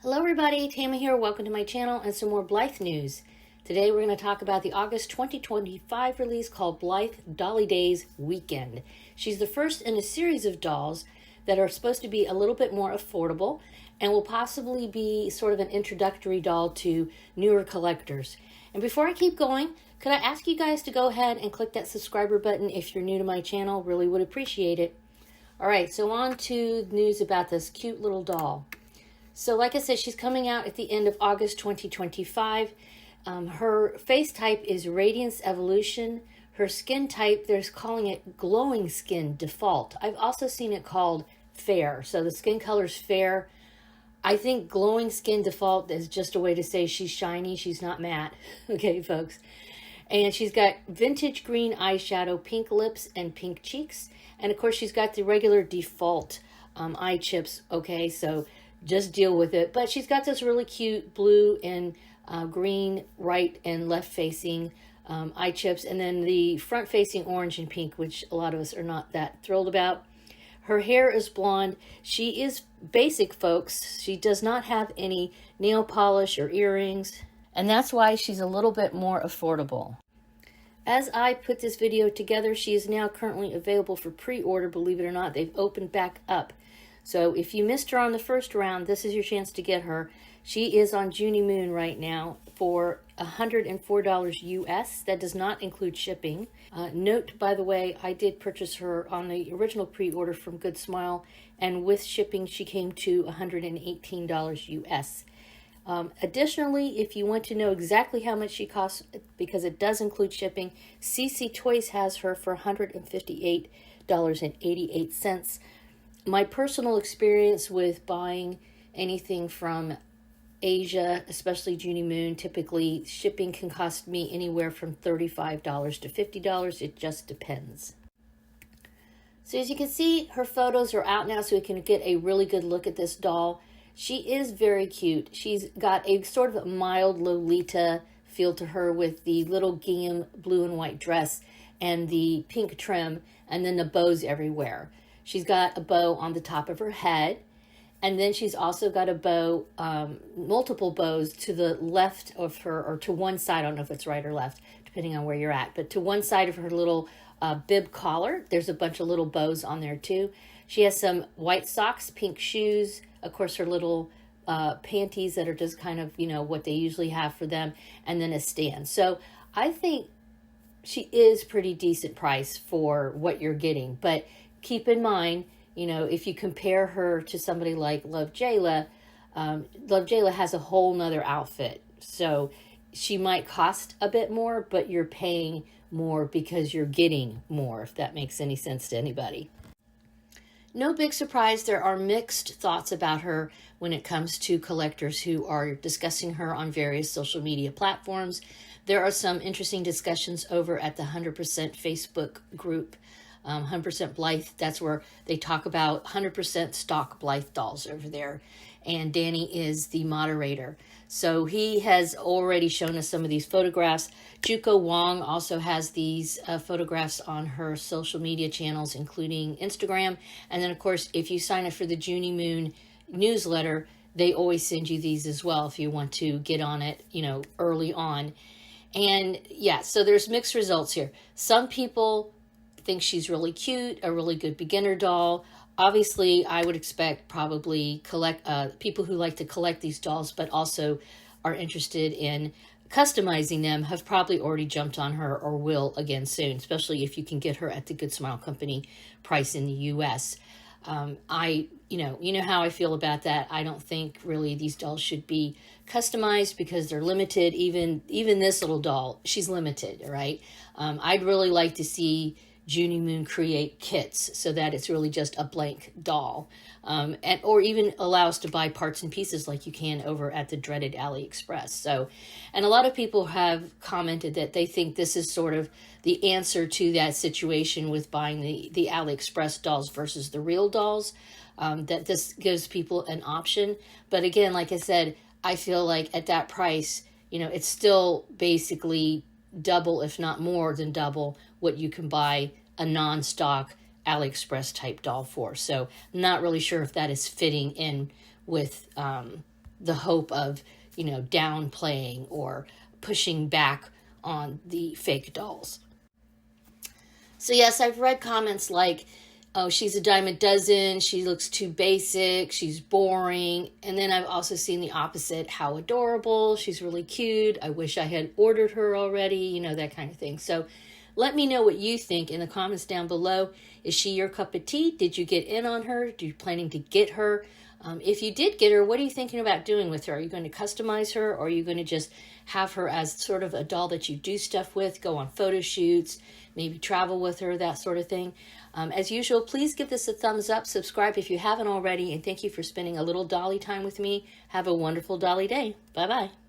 Hello everybody, Tammy here. Welcome to my channel and some more Blythe news. Today we're going to talk about the August 2025 release called Blythe Dolly Days Weekend. She's the first in a series of dolls that are supposed to be a little bit more affordable and will possibly be sort of an introductory doll to newer collectors. And before I keep going, could I ask you guys to go ahead and click that subscriber button if you're new to my channel? Really would appreciate it. Alright, so on to news about this cute little doll. So like I said, she's coming out at the end of August 2025. Her face type is Radiance Evolution. Her skin type, they're calling it glowing skin default. I've also seen it called fair. So the skin color's fair. I think glowing skin default is just a way to say she's shiny. She's not matte. Okay, folks. And she's got vintage green eyeshadow, pink lips, and pink cheeks. And of course, she's got the regular default eye chips. Okay, so just deal with it. But she's got this really cute blue and green right and left facing eye chips, and then the front facing orange and pink, which a lot of us are not that thrilled about. Her hair is blonde. She is basic, folks. She does not have any nail polish or earrings, and that's why she's a little bit more affordable. As I put this video together, she is now currently available for pre-order. Believe it or not, they've opened back up. So if you missed her on the first round, this is your chance to get her. She is on Junie Moon right now for $104 US. That does not include shipping. Note, by the way, I did purchase her on the original pre-order from Good Smile, and with shipping, she came to $118 US. Additionally, if you want to know exactly how much she costs, because it does include shipping, CC Toys has her for $158.88. My personal experience with buying anything from Asia, especially Junie Moon, typically shipping can cost me anywhere from $35 to $50. It just depends. So as you can see, her photos are out now so we can get a really good look at this doll. She is very cute. She's got a sort of mild Lolita feel to her with the little gingham blue and white dress and the pink trim and then the bows everywhere. She's got a bow on the top of her head, and then she's also got a bow, multiple bows to the left of her, or to one side. I don't know if it's right or left, depending on where you're at, but to one side of her little bib collar, there's a bunch of little bows on there too. She has some white socks, pink shoes, of course her little panties that are just kind of, you know, what they usually have for them, and then a stand. So I think she is pretty decent price for what you're getting, but keep in mind, you know, if you compare her to somebody like Love Jayla, Love Jayla has a whole nother outfit. So she might cost a bit more, but you're paying more because you're getting more, if that makes any sense to anybody. No big surprise, there are mixed thoughts about her when it comes to collectors who are discussing her on various social media platforms. There are some interesting discussions over at the 100% Facebook group. 100% Blythe, that's where they talk about 100% stock Blythe dolls over there, and Danny is the moderator. So he has already shown us some of these photographs. Juko Wong also has these photographs on her social media channels, including Instagram. And then, of course, if you sign up for the Junie Moon newsletter, they always send you these as well if you want to get on it, you know, early on. And yeah, so there's mixed results here. Some people think she's really cute, a really good beginner doll. Obviously, I would expect probably people who like to collect these dolls, but also are interested in customizing them, have probably already jumped on her or will again soon, especially if you can get her at the Good Smile Company price in the U.S. You know how I feel about that. I don't think really these dolls should be customized because they're limited. Even this little doll, she's limited, right? I'd really like to see Junie Moon create kits so that it's really just a blank doll, or even allow us to buy parts and pieces like you can over at the dreaded AliExpress. So, and a lot of people have commented that they think this is sort of the answer to that situation with buying the AliExpress dolls versus the real dolls, that this gives people an option. But again, like I said, I feel like at that price, you know, it's still basically double, if not more than double, what you can buy a non-stock AliExpress type doll for. So not really sure if that is fitting in with the hope of, downplaying or pushing back on the fake dolls. So yes, I've read comments like, oh, she's a dime a dozen, she looks too basic, she's boring. And then I've also seen the opposite, how adorable, she's really cute, I wish I had ordered her already, that kind of thing. So let me know what you think in the comments down below. Is she your cup of tea? Did you get in on her? Are you planning to get her? If you did get her, what are you thinking about doing with her? Are you going to customize her, or are you going to just have her as sort of a doll that you do stuff with, go on photo shoots, maybe travel with her, that sort of thing? As usual, please give this a thumbs up, subscribe if you haven't already, and thank you for spending a little Dolly time with me. Have a wonderful Dolly day. Bye-bye.